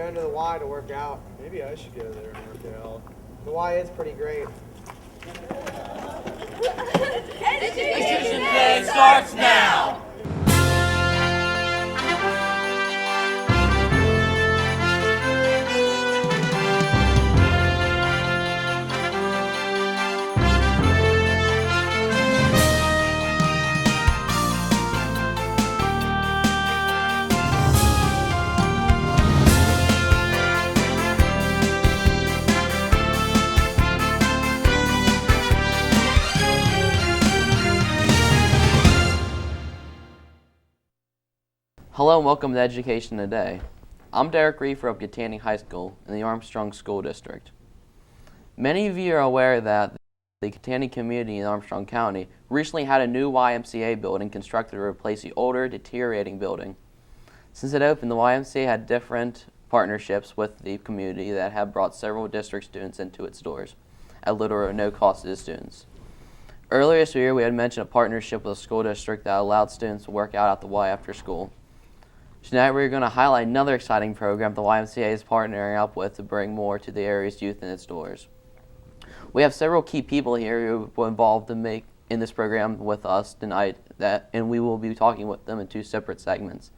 going to the Y to work out. Maybe I should go there and work out. The Y is pretty great. Education Day starts now! Hello and welcome to Education Today. I'm Derek Reefer of Educationj High School in the Armstrong School District. Many of you are aware that the Educationj community in Armstrong County recently had a new YMCA building constructed to replace the older, deteriorating building. Since it opened, the YMCA had different partnerships with the community that have brought several district students into its doors at little or no cost to the students. Earlier this year, we had mentioned a partnership with a school district that allowed students to work out at the Y after school. Tonight we're going to highlight another exciting program the YMCA is partnering up with to bring more to the area's youth in its doors. We have several key people here who were involved in this program with us tonight, and we will be talking with them in two separate segments.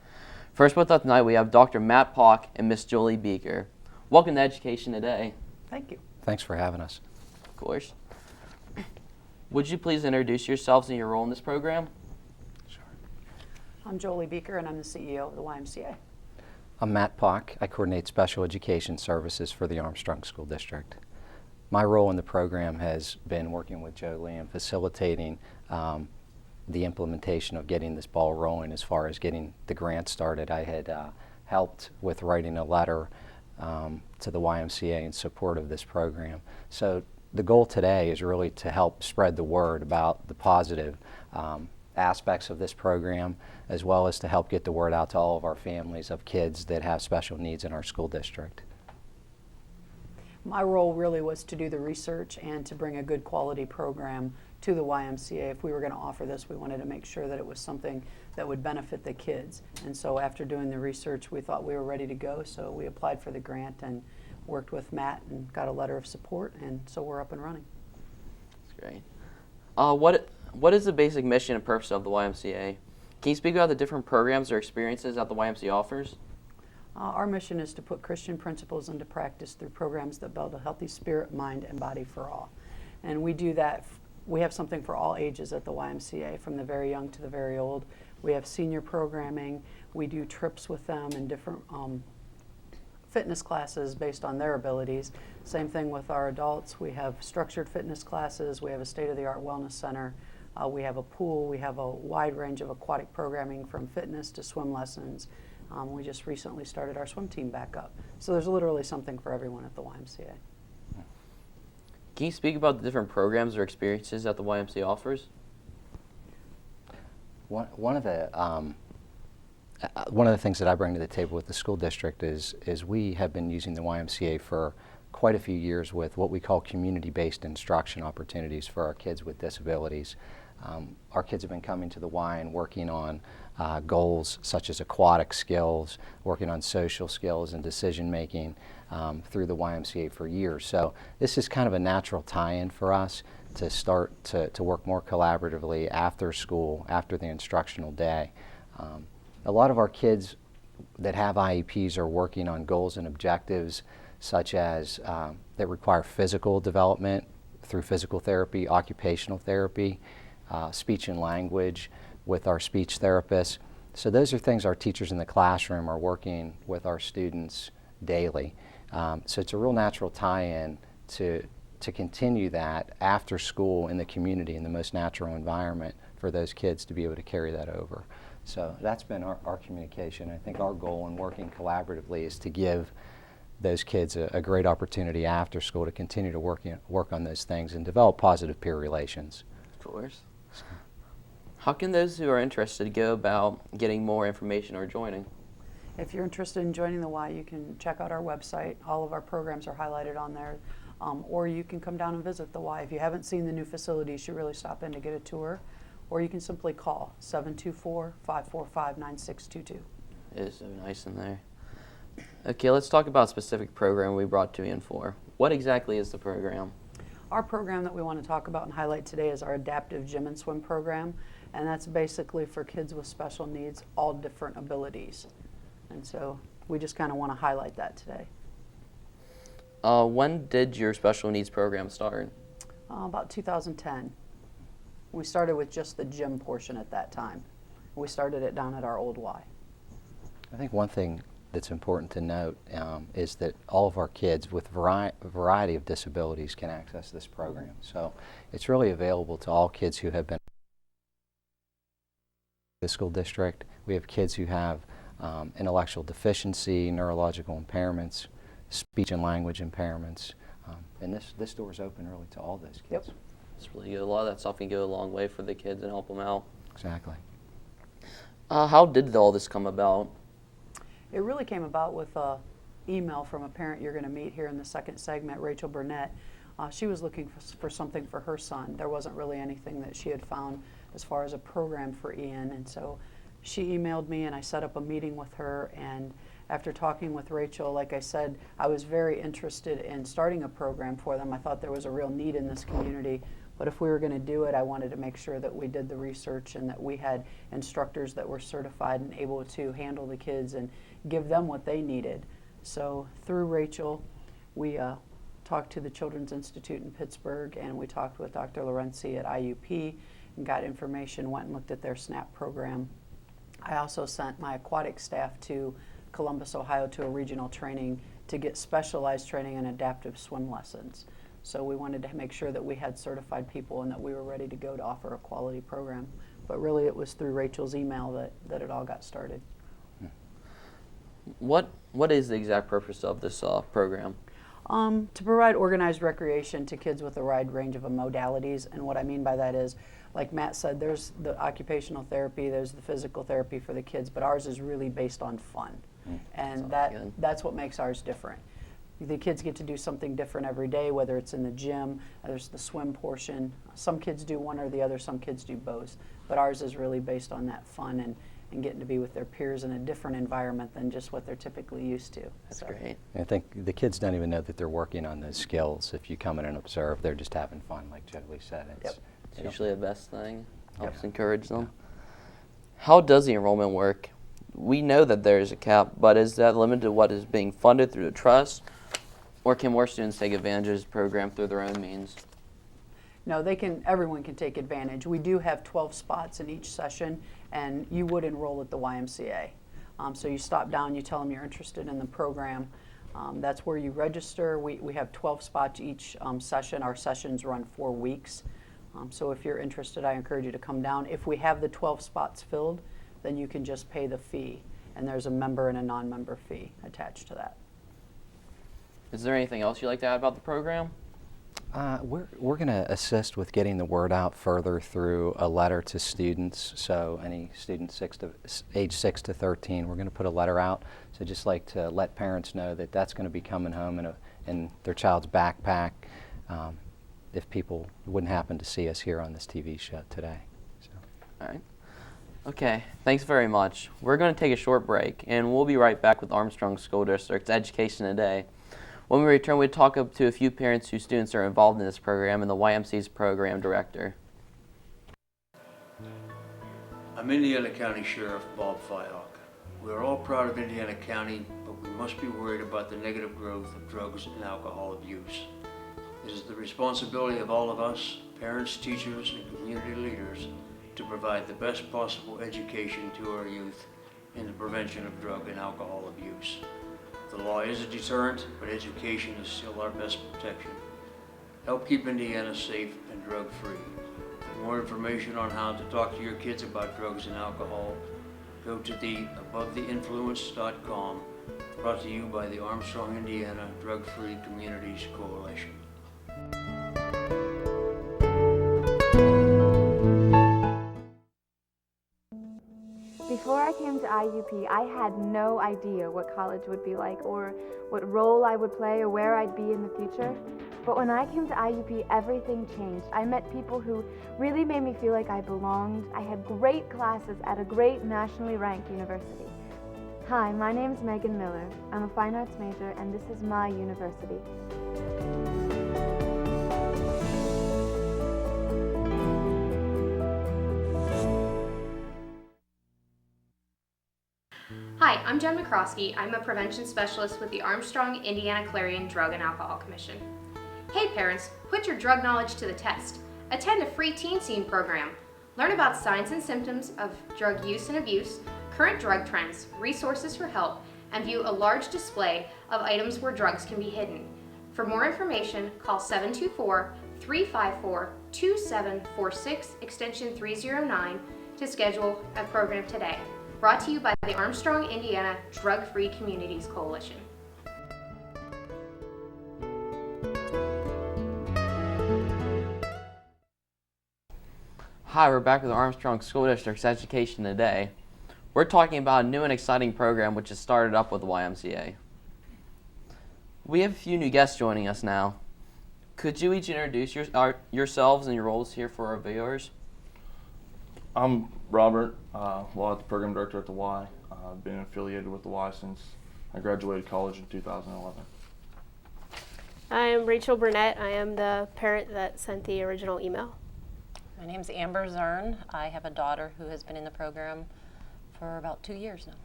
First with us tonight we have Dr. Matt Pock and Miss Julie Beaker. Welcome to Education Today. Thank you. Thanks for having us. Of course. Would you please introduce yourselves and your role in this program? I'm Julie Beaker, and I'm the CEO of the YMCA. I'm Matt Pock. I coordinate special education services for the Armstrong School District. My role in the program has been working with Jolie and facilitating the implementation of getting this ball rolling as far as getting the grant started. I had helped with writing a letter to the YMCA in support of this program. So the goal today is really to help spread the word about the positive aspects of this program, as well as to help get the word out to all of our families of kids that have special needs in our school district. My role really was to do the research and to bring a good quality program to the YMCA. If we were going to offer this, we wanted to make sure that it was something that would benefit the kids. And so after doing the research, we thought we were ready to go, so we applied for the grant and worked with Matt and got a letter of support, and so we're up and running. That's great. What is the basic mission and purpose of the YMCA? Can you speak about the different programs or experiences that the YMCA offers? Our mission is to put Christian principles into practice through programs that build a healthy spirit, mind, and body for all. And we do that. We have something for all ages at the YMCA, from the very young to the very old. We have senior programming. We do trips with them and different fitness classes based on their abilities. Same thing with our adults. We have structured fitness classes. We have a state-of-the-art wellness center. We have a pool. We have a wide range of aquatic programming from fitness to swim lessons. We just recently started our swim team back up. So there's literally something for everyone at the YMCA. Can you speak about the different programs or experiences that the YMCA offers? One of the things that I bring to the table with the school district is we have been using the YMCA for quite a few years with what we call community-based instruction opportunities for our kids with disabilities. Our kids have been coming to the Y and working on goals such as aquatic skills, working on social skills and decision-making through the YMCA for years. So this is kind of a natural tie-in for us to start to work more collaboratively after school, after the instructional day. A lot of our kids that have IEPs are working on goals and objectives such as that require physical development through physical therapy, occupational therapy, speech and language with our speech therapists. So those are things our teachers in the classroom are working with our students daily. So it's a real natural tie-in to continue that after school in the community in the most natural environment for those kids to be able to carry that over. So that's been our communication. I think our goal in working collaboratively is to give those kids a great opportunity after school to continue to work on those things and develop positive peer relations. Of course. How can those who are interested go about getting more information or joining? If you're interested in joining the Y, you can check out our website. All of our programs are highlighted on there. Or you can come down and visit the Y. If you haven't seen the new facility, you should really stop in to get a tour. Or you can simply call 724-545-9622. It is so nice in there. Okay, let's talk about a specific program we brought you in for. What exactly is the program? Our program that we want to talk about and highlight today is our adaptive gym and swim program, and that's basically for kids with special needs, all different abilities. And so we just kind of want to highlight that today. When did your special needs program start? About 2010. We started with just the gym portion at that time. We started it down at our old Y. I think one thing that's important to note is that all of our kids with a variety of disabilities can access this program. So it's really available to all kids who have been in the school district. We have kids who have intellectual deficiency, neurological impairments, speech and language impairments, and this door is open really to all those kids. Yep. It's really good. A lot of that stuff can go a long way for the kids and help them out. Exactly. How did all this come about? It really came about with an email from a parent you're going to meet here in the second segment, Rachel Burnett. She was looking for something for her son. There wasn't really anything that she had found as far as a program for Ian, and so she emailed me and I set up a meeting with her, and after talking with Rachel, like I said, I was very interested in starting a program for them. I thought there was a real need in this community, but if we were going to do it, I wanted to make sure that we did the research and that we had instructors that were certified and able to handle the kids and give them what they needed. So through Rachel, we talked to the Children's Institute in Pittsburgh, and we talked with Dr. Lorenzi at IUP and got information, went and looked at their SNAP program. I also sent my aquatic staff to Columbus, Ohio to a regional training to get specialized training in adaptive swim lessons. So we wanted to make sure that we had certified people and that we were ready to go to offer a quality program. But really it was through Rachel's email that it all got started. What is the exact purpose of this program? To provide organized recreation to kids with a wide range of modalities, and what I mean by that is, like Matt said, there's the occupational therapy, there's the physical therapy for the kids, but ours is really based on fun. And that's what makes ours different. The kids get to do something different every day, whether it's in the gym, there's the swim portion. Some kids do one or the other, some kids do both, but ours is really based on that fun and getting to be with their peers in a different environment than just what they're typically used to. That's great. I think the kids don't even know that they're working on those skills. If you come in and observe, they're just having fun, like Jolie said. Yep. It's usually the best thing. Helps Yeah. encourage them. How does the enrollment work? We know that there is a cap, but is that limited to what is being funded through the trust, or can more students take advantage of this program through their own means? No, everyone can take advantage. We do have 12 spots in each session, and you would enroll at the YMCA. So you stop down, you tell them you're interested in the program. That's where you register. We have 12 spots each session. Our sessions run 4 weeks. So if you're interested, I encourage you to come down. If we have the 12 spots filled, then you can just pay the fee, and there's a member and a non-member fee attached to that. Is there anything else you'd like to add about the program? We're going to assist with getting the word out further through a letter to students. So any students age 6 to 13, we're going to put a letter out. So just like to let parents know that that's going to be coming home in their child's backpack if people wouldn't happen to see us here on this TV show today. So. All right. Okay, thanks very much. We're going to take a short break, and we'll be right back with Armstrong School District's Education Today. When we return, we'll talk to a few parents whose students are involved in this program and the YMCA's program director. I'm Indiana County Sheriff Bob Fyhawk. We are all proud of Indiana County, but we must be worried about the negative growth of drugs and alcohol abuse. It is the responsibility of all of us, parents, teachers, and community leaders, to provide the best possible education to our youth in the prevention of drug and alcohol abuse. The law is a deterrent, but education is still our best protection. Help keep Indiana safe and drug-free. For more information on how to talk to your kids about drugs and alcohol, go to the abovetheinfluence.com, brought to you by the Armstrong, Indiana Drug-Free Communities Coalition. Before I came to IUP, I had no idea what college would be like or what role I would play or where I'd be in the future. But when I came to IUP, everything changed. I met people who really made me feel like I belonged. I had great classes at a great nationally ranked university. Hi, my name is Megan Miller. I'm a fine arts major, and this is my university. Hi, I'm Jen McCroskey. I'm a prevention specialist with the Armstrong Indiana Clarion Drug and Alcohol Commission. Hey parents, put your drug knowledge to the test. Attend a free teen scene program. Learn about signs and symptoms of drug use and abuse, current drug trends, resources for help, and view a large display of items where drugs can be hidden. For more information, call 724-354-2746, extension 309 to schedule a program today. Brought to you by the Armstrong Indiana Drug-Free Communities Coalition. Hi, we're back with the Armstrong School District's Education Today. We're talking about a new and exciting program which has started up with the YMCA. We have a few new guests joining us now. Could you each introduce yourselves and your roles here for our viewers? I'm Robert, Law Program Director at the Y. I've been affiliated with the Y since I graduated college in 2011. I am Rachel Burnett. I am the parent that sent the original email. My name's Amber Zern. I have a daughter who has been in the program for about 2 years now.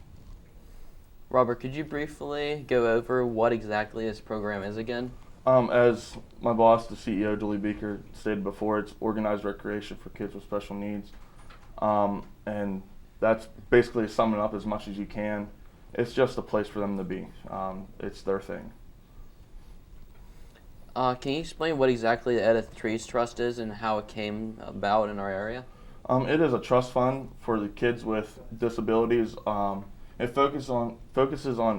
Robert, could you briefly go over what exactly this program is again? As my boss, the CEO, Julie Beaker, stated before, it's organized recreation for kids with special needs. And that's basically summing up as much as you can. It's just a place for them to be. It's their thing. Can you explain what exactly the Edith Trees Trust is and how it came about in our area? It is a trust fund for the kids with disabilities. It focuses on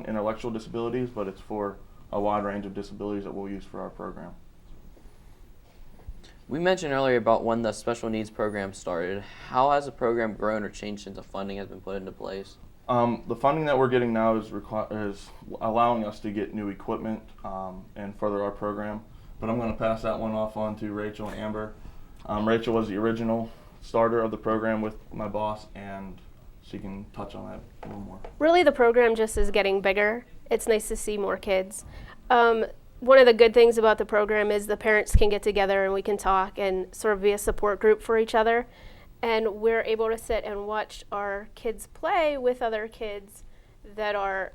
intellectual disabilities, but it's for a wide range of disabilities that we'll use for our program. We mentioned earlier about when the special needs program started. How has the program grown or changed since the funding has been put into place? The funding that we're getting now is allowing us to get new equipment and further our program. But I'm going to pass that one off on to Rachel and Amber. Rachel was the original starter of the program with my boss, and she can touch on that a little more. Really, the program just is getting bigger. It's nice to see more kids. One of the good things about the program is the parents can get together and we can talk and sort of be a support group for each other. And we're able to sit and watch our kids play with other kids that are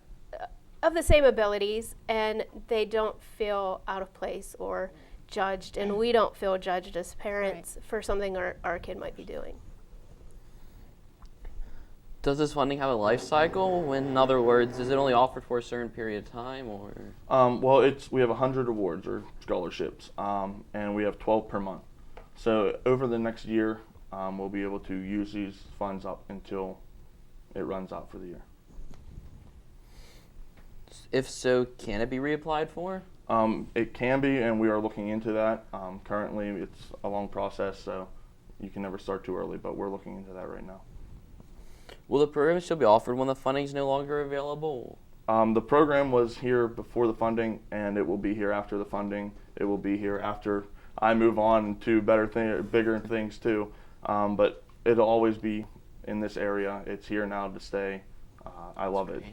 of the same abilities, and they don't feel out of place or judged, and we don't feel judged as parents for something our kid might be doing. Does this funding have a life cycle? In other words, is it only offered for a certain period of time, or? Well, we have 100 awards or scholarships, and we have 12 per month. So over the next year, we'll be able to use these funds up until it runs out for the year. If so, can it be reapplied for? It can be, and we are looking into that. Currently, it's a long process, so you can never start too early, but we're looking into that right now. Will the program still be offered when the funding is no longer available? The program was here before the funding, and it will be here after the funding. It will be here after I move on to bigger things too. But it'll always be in this area. It's here now to stay. I love it.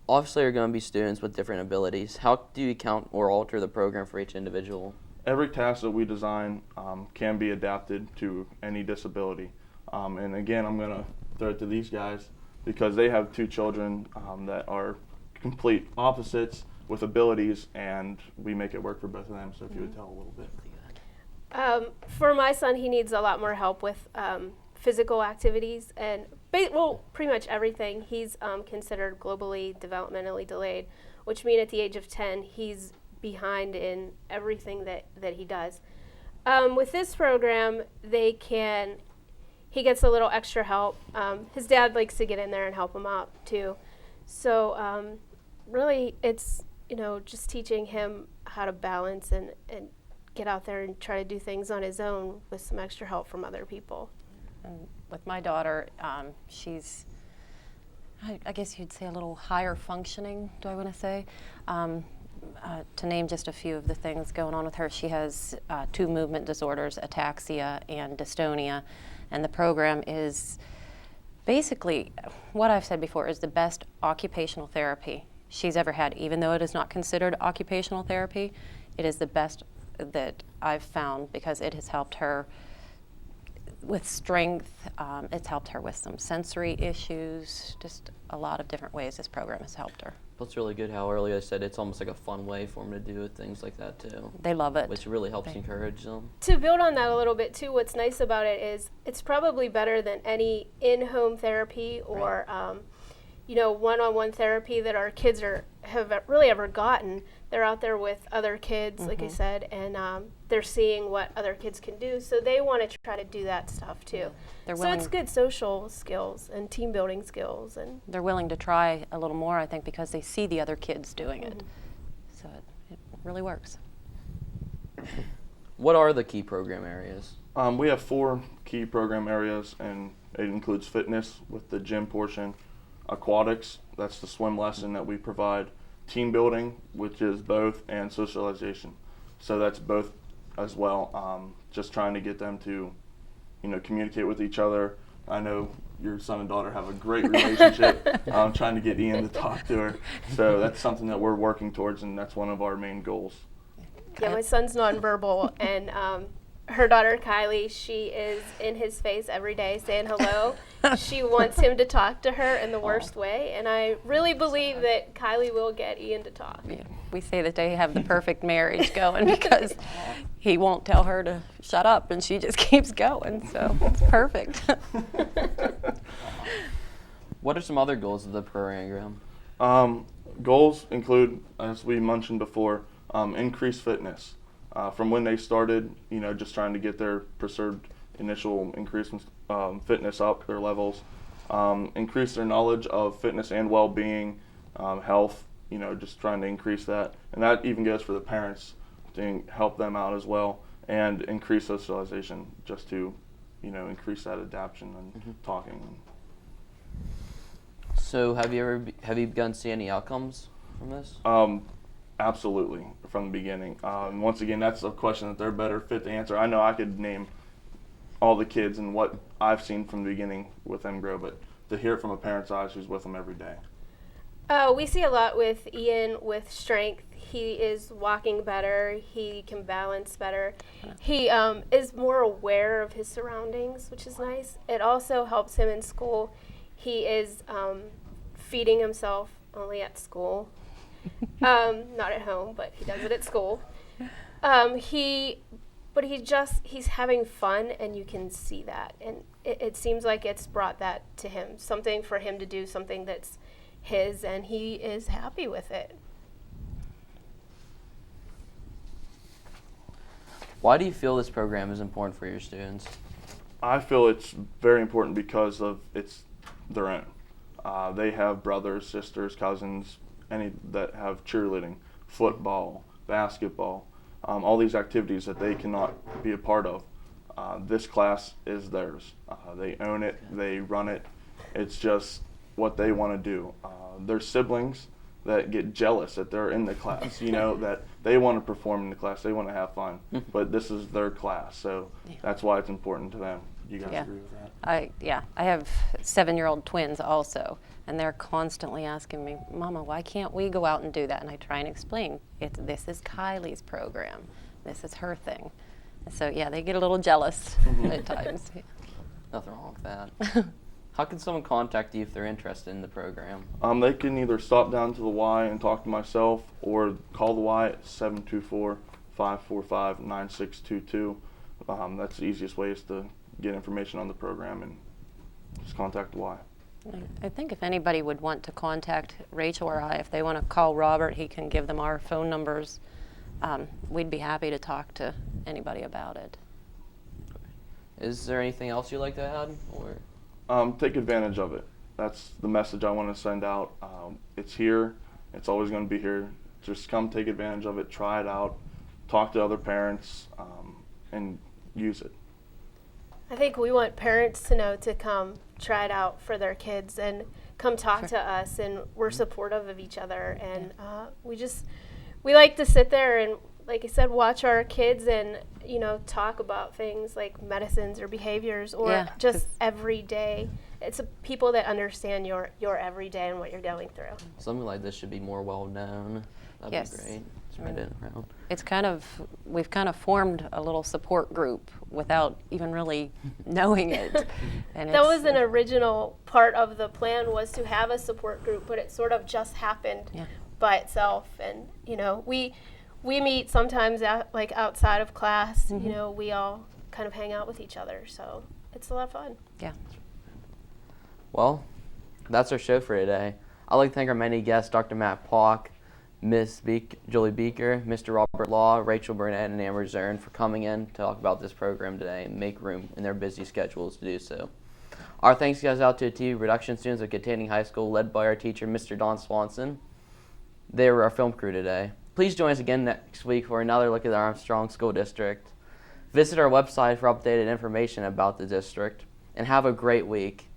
Obviously, there are going to be students with different abilities. How do you count or alter the program for each individual? Every task that we design can be adapted to any disability. And again, I'm going to throw it to these guys because they have two children that are complete opposites with abilities, and we make it work for both of them. So if you would tell a little bit. For my son, he needs a lot more help with physical activities and pretty much everything. He's considered globally developmentally delayed, which means at the age of 10, he's behind in everything that he does. With this program, he gets a little extra help. His dad likes to get in there and help him out too. So really, it's just teaching him how to balance and get out there and try to do things on his own with some extra help from other people. And with my daughter, she's, I guess you'd say, a little higher functioning, do I want to say? To name just a few of the things going on with her, she has 2 movement disorders, ataxia and dystonia, and the program is Basically, what I've said before is the best occupational therapy she's ever had. Even though it is not considered occupational therapy, it is the best that I've found because it has helped her with strength. It's helped her with some sensory issues, just a lot of different ways this program has helped her. It's really good how earlier I said it's almost like a fun way for them to do things like that too. They love it. Which really helps encourage them. To build on that a little bit too, what's nice about it is it's probably better than any in-home therapy or one-on-one therapy that our kids have really ever gotten. They're out there with other kids, like I said, and they're seeing what other kids can do, so they want to try to do that stuff too. So it's good social skills and team building skills, and they're willing to try a little more, I think, because they see the other kids doing it. So it really works. What are the key program areas? We have 4 key program areas, and it includes fitness with the gym portion, aquatics, that's the swim lesson that we provide, team building, which is both, and socialization. So that's both as well. Just trying to get them to, communicate with each other. I know your son and daughter have a great relationship. Trying to get Ian to talk to her. So that's something that we're working towards, and that's one of our main goals. Yeah, my son's nonverbal, and her daughter Kylie, she is in his face every day saying hello. She wants him to talk to her in the worst way, and I really believe that Kylie will get Ian to talk. Yeah, we say that they have the perfect marriage going because he won't tell her to shut up, and she just keeps going, so it's perfect. What are some other goals of the program? Goals include, as we mentioned before, increased fitness. From when they started, just trying to get their preserved initial increase in fitness up, their levels, increase their knowledge of fitness and well-being, health, just trying to increase that. And that even goes for the parents to help them out as well, and increase socialization just to, increase that adaptation and talking. So have you begun to see any outcomes from this? Absolutely, from the beginning. Once again, that's a question that they're better fit to answer. I know I could name all the kids and what I've seen from the beginning with them grow, but to hear it from a parent's eyes who's with them every day. We see a lot with Ian with strength. He is walking better. He can balance better. He is more aware of his surroundings, which is nice. It also helps him in school. He is feeding himself only at school. Not at home, but he does it at school. He's having fun, and you can see that. And it seems like it's brought that to him, something for him to do, something that's his, and he is happy with it. Why do you feel this program is important for your students? I feel it's very important because it's their own. They have brothers, sisters, cousins, any that have cheerleading, football, basketball, all these activities that they cannot be a part of. This class is theirs. They own it, they run it. It's just what they want to do. Their siblings that get jealous that they're in the class, that they want to perform in the class, they want to have fun, but this is their class, so that's why it's important to them. You guys agree with that? I have 7-year-old twins also, and they're constantly asking me, Mama, why can't we go out and do that? And I try and explain, this is Kylie's program. This is her thing. So yeah, they get a little jealous at times. Nothing wrong with that. How can someone contact you if they're interested in the program? They can either stop down to the Y and talk to myself, or call the Y at 724-545-9622. That's the easiest way is to get information on the program and just contact the Y. I think if anybody would want to contact Rachel or I, if they want to call Robert, he can give them our phone numbers. We'd be happy to talk to anybody about it. Is there anything else you'd like to add? Or? Take advantage of it. That's the message I want to send out. It's here. It's always going to be here. Just come take advantage of it, try it out, talk to other parents, and use it. I think we want parents to know to come try it out for their kids and come talk to us, and we're supportive of each other, and we like to sit there and like I said, watch our kids and, you know, talk about things like medicines or behaviors or Yeah, just every day. It's people that understand your everyday and what you're going through. Something like this should be more well known. That'd Yes. be great. Spread it around. It's kind of, we've kind of formed a little support group without even really knowing it. And That it's, was an original part of the plan, was to have a support group, but it sort of just happened by itself. And, you know, we meet sometimes like outside of class. You know, we all kind of hang out with each other, so it's a lot of fun. Yeah. Well, that's our show for today. I'd like to thank our many guests, Dr. Matt Pauck, Ms. Julie Beaker, Mr. Robert Law, Rachel Burnett, and Amber Zern for coming in to talk about this program today and make room in their busy schedules to do so. Our thanks goes out to the TV production students of Kittatinny High School, led by our teacher, Mr. Don Swanson. They were our film crew today. Please join us again next week for another look at the Armstrong School District. Visit our website for updated information about the district, and have a great week.